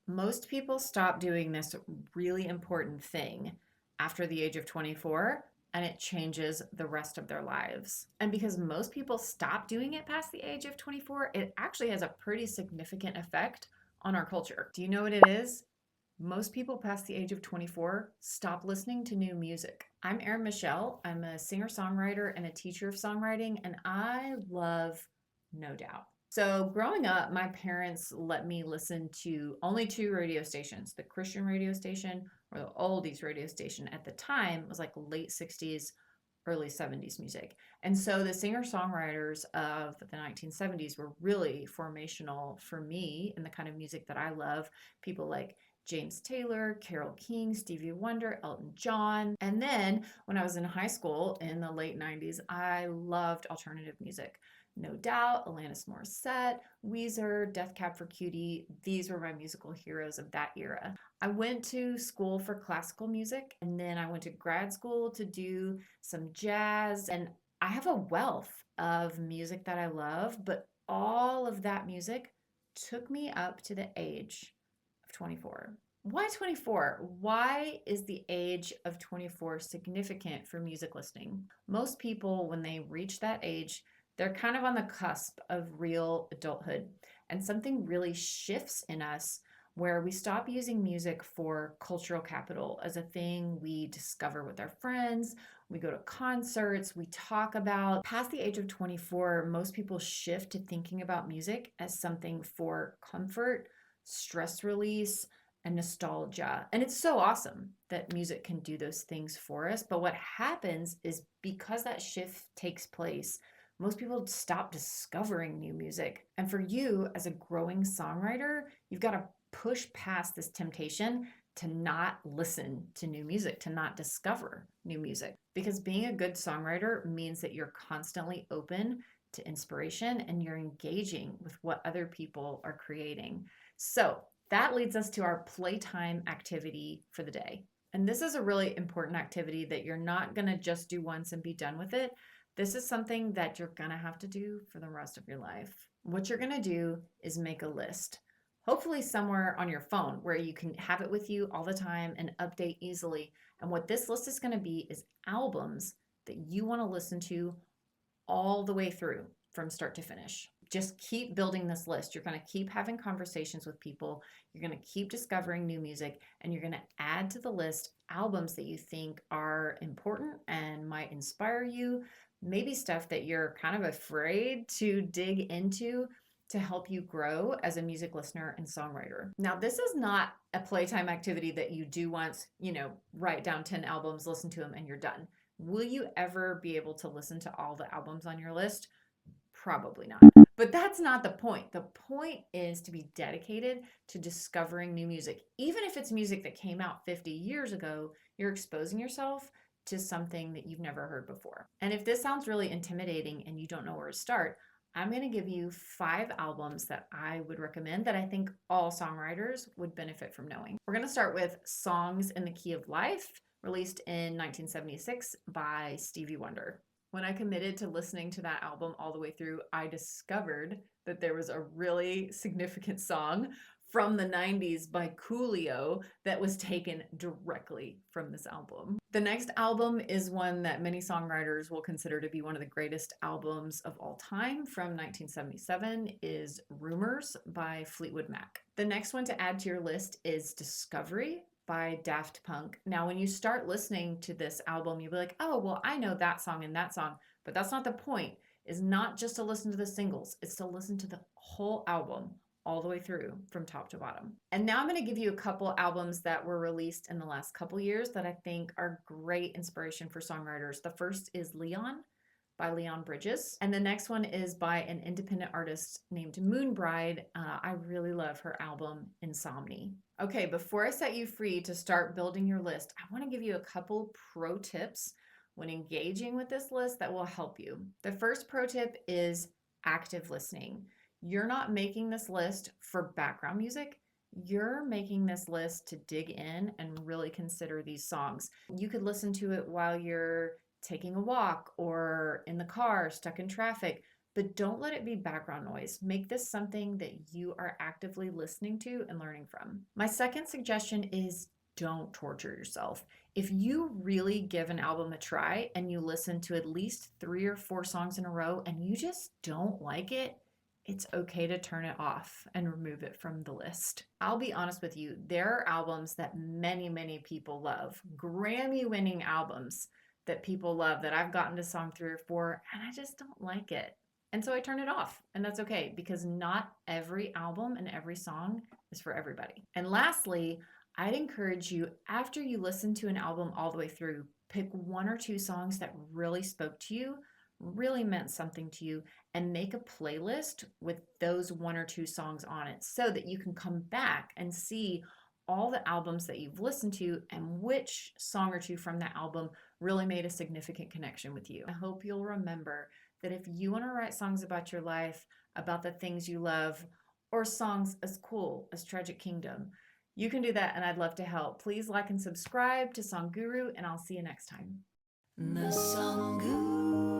Most people stop doing this really important thing after the age of 24, and it changes the rest of their lives. And because most people stop doing it past the age of 24, it actually has a pretty significant effect on our culture. Do you know what it is? Most people past the age of 24 stop listening to new music. I'm Aryn Michelle. I'm a singer-songwriter and a teacher of songwriting, and I love No Doubt. So growing up, my parents let me listen to only two radio stations, the Christian radio station or the oldies radio station. At the time, it was like late 60s, early 70s music. And so the singer-songwriters of the 1970s were really formational for me in the kind of music that I love. People like James Taylor, Carole King, Stevie Wonder, Elton John. And then when I was in high school in the late 90s, I loved alternative music. No Doubt, Alanis Morissette, Weezer, Death Cab for Cutie. These were my musical heroes of that era. I went to school for classical music, and then I went to grad school to do some jazz. And I have a wealth of music that I love, but all of that music took me up to the age of 24. Why 24? Why is the age of 24 significant for music listening? Most people, when they reach that age, they're kind of on the cusp of real adulthood, and something really shifts in us where we stop using music for cultural capital as a thing we discover with our friends. We go to concerts, we talk about. Past the age of 24, most people shift to thinking about music as something for comfort, stress release, and nostalgia. And it's so awesome that music can do those things for us. But what happens is because that shift takes place, most people stop discovering new music. And for you, as a growing songwriter, you've got to push past this temptation to not listen to new music, to not discover new music. Because being a good songwriter means that you're constantly open to inspiration and you're engaging with what other people are creating. So that leads us to our playtime activity for the day. And this is a really important activity that you're not going to just do once and be done with it. This is something that you're going to have to do for the rest of your life. What you're going to do is make a list, hopefully somewhere on your phone where you can have it with you all the time and update easily. And what this list is going to be is albums that you want to listen to all the way through from start to finish. Just keep building this list. You're going to keep having conversations with people. You're going to keep discovering new music, and you're going to add to the list albums that you think are important and might inspire you. Maybe stuff that you're kind of afraid to dig into to help you grow as a music listener and songwriter. Now, this is not a playtime activity that you do once, write down 10 albums, listen to them, and you're done. Will you ever be able to listen to all the albums on your list? Probably not. But that's not the point. The point is to be dedicated to discovering new music. Even if it's music that came out 50 years ago, you're exposing yourself to something that you've never heard before. And if this sounds really intimidating and you don't know where to start, I'm going to give you 5 albums that I would recommend that I think all songwriters would benefit from knowing. We're going to start with Songs in the Key of Life, released in 1976 by Stevie Wonder. When I committed to listening to that album all the way through, I discovered that there was a really significant song from the 90s by Coolio that was taken directly from this album. The next album is one that many songwriters will consider to be one of the greatest albums of all time. From 1977 is Rumors by Fleetwood Mac. The next one to add to your list is Discovery by Daft Punk. Now, when you start listening to this album, you'll be like, oh, well, I know that song and that song, but that's not the point. It's not just to listen to the singles, it's to listen to the whole album all the way through from top to bottom. And now I'm going to give you a couple albums that were released in the last couple years that I think are great inspiration for songwriters. The first is Leon by Leon Bridges. And the next one is by an independent artist named Moonbride. I really love her album, Insomni. Okay, before I set you free to start building your list, I want to give you a couple pro tips when engaging with this list that will help you. The first pro tip is active listening. You're not making this list for background music. You're making this list to dig in and really consider these songs. You could listen to it while you're taking a walk or in the car, stuck in traffic. but don't let it be background noise. Make this something that you are actively listening to and learning from. My second suggestion is don't torture yourself. If you really give an album a try and you listen to at least 3 or 4 songs in a row and you just don't like it, it's okay to turn it off and remove it from the list. I'll be honest with you, there are albums that many people love, Grammy-winning albums that people love that I've gotten to song 3 or 4, and I just don't like it. And so I turn it off, and that's okay because not every album and every song is for everybody. And lastly, I'd encourage you, after you listen to an album all the way through, pick 1 or 2 songs that really spoke to you, really meant something to you, and make a playlist with those 1 or 2 songs on it so that you can come back and see all the albums that you've listened to and which song or 2 from that album really made a significant connection with you. I hope you'll remember that if you want to write songs about your life, about the things you love, or songs as cool as Tragic Kingdom, you can do that, and I'd love to help. Please like and subscribe to Song Guru, and I'll see you next time. The Song Guru.